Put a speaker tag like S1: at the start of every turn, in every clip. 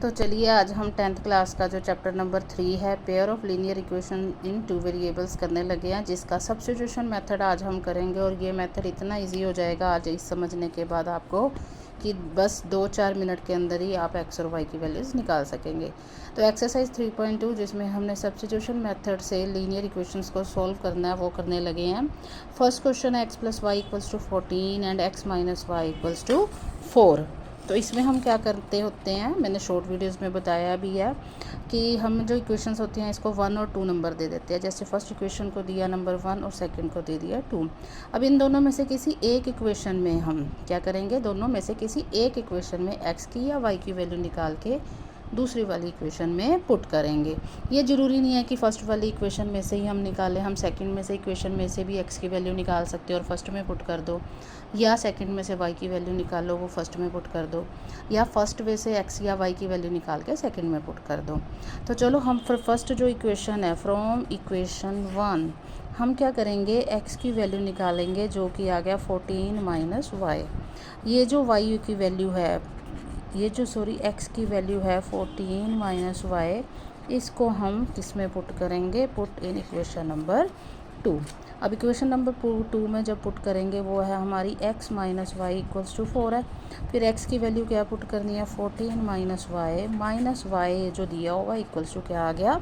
S1: तो चलिए आज हम 10th क्लास का जो चैप्टर नंबर 3 है pair of linear equation in two variables करने लगे हैं, जिसका सब्स्टिट्यूशन मेथड आज हम करेंगे। और ये मेथड इतना इजी हो जाएगा आज इस समझने के बाद आपको कि बस 2-4 मिनट के अंदर ही आप एक्स और वाई की वैल्यूज़ निकाल सकेंगे। तो एक्सरसाइज 3.2 जिसमें हमने सब्स्टिट्यूशन मेथड से लीनियर इक्वेशंस को सॉल्व करना है वो करने लगे हैं। फर्स्ट क्वेश्चन है x plus y equals to 14 and x minus y equals to 4। तो इसमें हम क्या करते होते हैं, मैंने शॉर्ट वीडियोस में बताया भी है कि हम जो इक्वेशंस होती हैं इसको 1 और 2 नंबर दे देते हैं। जैसे फर्स्ट इक्वेशन को दिया नंबर 1 और सेकंड को दे दिया 2। अब इन दोनों में से किसी एक इक्वेशन में हम क्या करेंगे, दोनों में से किसी एक इक्वेशन में एक्स की या वाई की वैल्यू निकाल के दूसरी वाली इक्वेशन में पुट करेंगे। ये ज़रूरी नहीं है कि फ़र्स्ट वाली इक्वेशन में से ही हम निकालें, हम सेकंड में से इक्वेशन में से भी एक्स की वैल्यू निकाल सकते हो और फर्स्ट में पुट कर दो, या सेकंड में से वाई की वैल्यू निकालो वो फर्स्ट में पुट कर दो, या फर्स्ट वे से एक्स या वाई की वैल्यू निकाल के सेकंड में पुट कर दो। तो चलो हम फर्स्ट जो इक्वेशन है फ्रॉम इक्वेशन 1 हम क्या करेंगे, एक्स की वैल्यू निकालेंगे जो कि आ गया 14 माइनस वाई। ये जो वाई की वैल्यू है, एक्स की वैल्यू है 14 माइनस वाई, इसको हम किस में पुट करेंगे, पुट इन इक्वेशन नंबर 2। अब इक्वेशन नंबर 2 में जब पुट करेंगे वो है हमारी x minus y equals to 4 है। फिर x की वैल्यू क्या पुट करनी है, 14 माइनस वाई जो दिया हुआ इक्वल्स टू क्या आ गया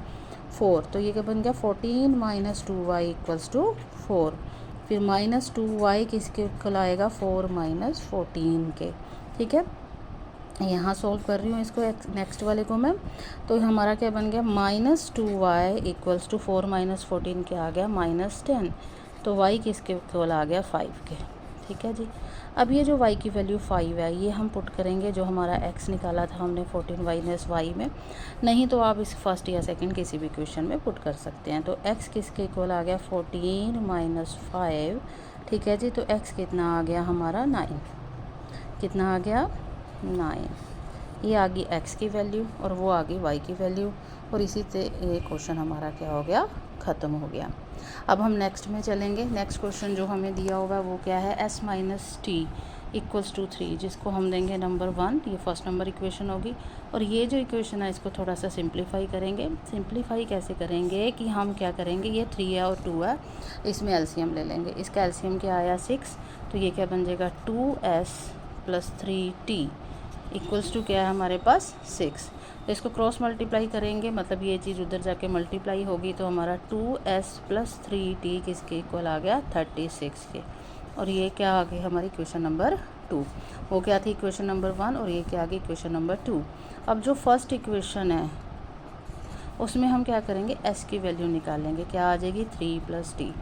S1: 4। तो ये क्या बन गया 14 माइनस 2y इक्वल्स टू 4। फिर माइनस 2y किसके इक्वल आएगा, 4 माइनस 14 के। ठीक है, यहाँ सोल्व कर रही हूँ इसको नेक्स्ट वाले को मैं। तो हमारा क्या बन गया, minus 2y equals to 4 minus 14 के आ गया माइनस 10। तो y किसके इक्वल आ गया 5 के। ठीक है जी। अब ये जो y की वैल्यू 5 है ये हम पुट करेंगे जो हमारा x निकाला था हमने 14 माइनस वाई में। नहीं तो आप इस फर्स्ट या सेकंड किसी भी इक्वेशन में पुट कर सकते हैं। तो x किसके इक्वल आ गया 14 माइनस 5। ठीक है जी। तो x कितना आ गया हमारा 9। कितना आ गया 9। ये आ गई x की वैल्यू और वो आ गई y की वैल्यू, और इसी से ये क्वेश्चन हमारा क्या हो गया, ख़त्म हो गया। अब हम नेक्स्ट में चलेंगे। नेक्स्ट क्वेश्चन जो हमें दिया होगा वो क्या है, s minus t equals to 3, जिसको हम देंगे नंबर 1। ये फर्स्ट नंबर इक्वेशन होगी। और ये जो इक्वेशन है इसको थोड़ा सा सिंप्लीफाई करेंगे। सिंप्लीफाई कैसे करेंगे कि हम क्या करेंगे, ये 3 है और 2 है, इसमें एलसीएम ले लेंगे। इसका एलसीएम क्या आया 6। तो ये क्या बन जाएगा 2s plus 3t equals to क्या है हमारे पास 6। तो इसको क्रॉस मल्टीप्लाई करेंगे, मतलब ये चीज़ उधर जाके मल्टीप्लाई होगी। तो हमारा 2s प्लस 3t किसके इक्वल आ गया 36 के। और ये क्या आ गई हमारी इक्वेशन नंबर 2। वो क्या थी इक्वेशन नंबर 1 और ये क्या आ गई इक्वेशन नंबर 2। अब जो फर्स्ट इक्वेशन है उसमें हम क्या करेंगे, s की वैल्यू निकालेंगे। क्या आ जाएगी 3 प्लस टी।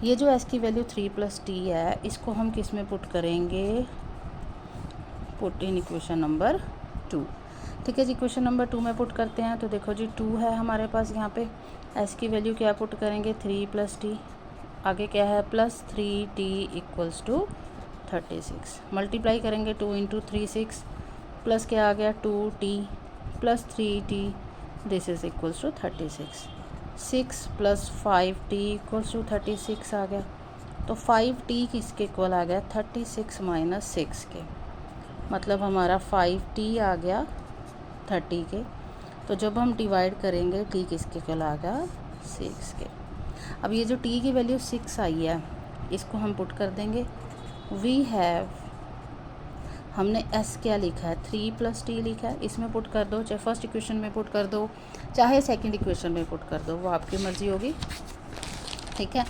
S1: ये जो s की वैल्यू 3 प्लस टी है इसको हम किस में पुट करेंगे, पुट इन इक्वेशन नंबर 2। ठीक है जी। इक्वेशन नंबर 2 में पुट करते हैं। तो देखो जी 2 है हमारे पास, यहाँ पे s की वैल्यू क्या पुट करेंगे 3 प्लस टी, आगे क्या है plus 3t equals to 36। Multiply करेंगे 2 इंटू 3 6, प्लस क्या आ गया 2t plus 3t, this is equals to 36। 6 plus 5t equals to 36 आ गया। तो 5t किसके इक्वल आ गया 36 माइनस 6 के, मतलब हमारा 5t आ गया 30 के। तो जब हम डिवाइड करेंगे t किसके इक्वल आ गया 6 के। अब ये जो t की वैल्यू 6 आई है इसको हम पुट कर देंगे। वी हैव, हमने s क्या लिखा है 3 प्लस टी लिखा है, इसमें पुट कर दो, चाहे फर्स्ट इक्वेशन में पुट कर दो चाहे सेकंड इक्वेशन में पुट कर दो, वो आपकी मर्ज़ी होगी। ठीक है।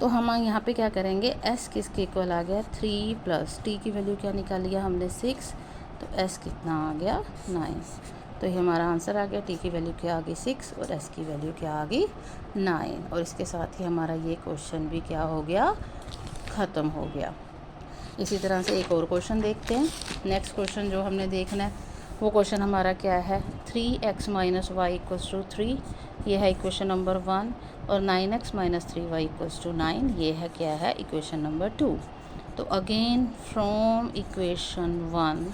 S1: तो हम यहाँ पे क्या करेंगे, s किसके इक्वल आ गया 3 प्लस टी की वैल्यू क्या निकाल लिया हमने 6। तो s कितना आ गया 9। तो ये हमारा आंसर आ गया। t की वैल्यू क्या आ गई 6 और s की वैल्यू क्या आ गई 9। और इसके साथ ही हमारा ये क्वेश्चन भी क्या हो गया, ख़त्म हो गया। इसी तरह से एक और क्वेश्चन देखते हैं। नेक्स्ट क्वेश्चन जो हमने देखना है वो क्वेश्चन हमारा क्या है, 3x minus y equals to 3, ये है इक्वेशन नंबर 1। और 9x minus 3y equals to 9, ये है क्या है इक्वेशन नंबर 2। तो अगेन फ्रॉम इक्वेशन 1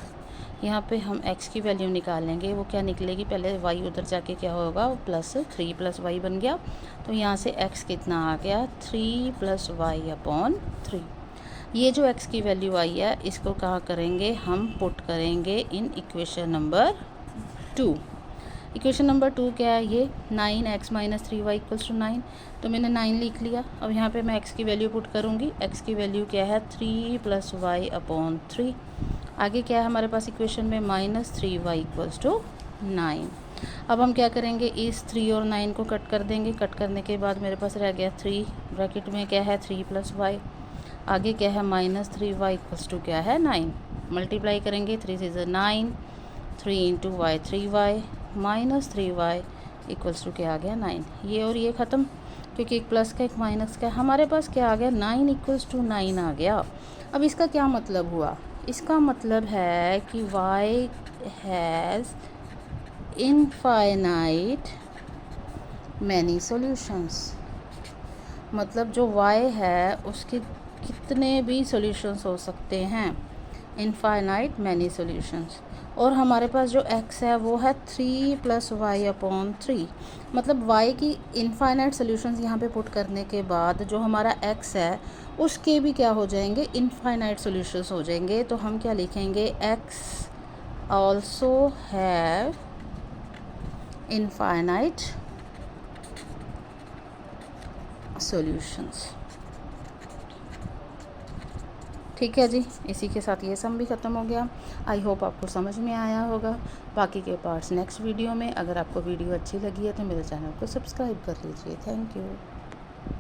S1: यहाँ पे हम x की वैल्यू निकालेंगे। वो क्या निकलेगी, पहले y उधर जाके क्या होगा प्लस 3 प्लस वाई बन गया। तो यहाँ से x कितना आ गया 3 प्लस वाई अपॉन 3। ये जो x की वैल्यू आई है इसको कहाँ करेंगे, हम पुट करेंगे in equation number 2। Equation number 2 क्या है ये, 9x minus 3y equals to 9। तो मैंने 9 लिख लिया। अब यहाँ पे मैं x की वैल्यू पुट करूँगी। x की वैल्यू क्या है, 3 + y अपॉन 3। आगे क्या है हमारे पास इक्वेशन में, -3y इक्वल्स टू 9। अब हम क्या करेंगे, इस 3 और 9 को कट कर देंगे। कट करने के बाद मेरे पास रह गया 3, ब्रैकेट में क्या है 3 + y। आगे क्या है -3y इक्वल्स टू क्या है 9। मल्टीप्लाई करेंगे, 3 से 9, 3 × y 3y -3y equals to क्या आ गया 9। ये और ये ख़त्म, क्योंकि एक प्लस का एक माइनस का, हमारे पास क्या आ गया 9 इक्वल्स टू 9 आ गया। अब इसका क्या मतलब हुआ, इसका मतलब है कि y has infinite many solutions. मतलब जो y है उसके कितने भी सॉल्यूशंस हो सकते हैं, इनफाइनाइट मैनी सॉल्यूशंस। और हमारे पास जो x है वो है 3 + y अपॉन 3। मतलब y की इनफाइनाइट सॉल्यूशंस यहाँ पे पुट करने के बाद जो हमारा x है उसके भी क्या हो जाएंगे, इनफाइनाइट सॉल्यूशंस हो जाएंगे। तो हम क्या लिखेंगे, x also have infinite solutions. ठीक है जी, इसी के साथ ये सम भी ख़त्म हो गया। आई होप आपको समझ में आया होगा। बाकी के पार्ट्स नेक्स्ट वीडियो में। अगर आपको वीडियो अच्छी लगी है तो मेरे चैनल को सब्सक्राइब कर लीजिए। Thank you.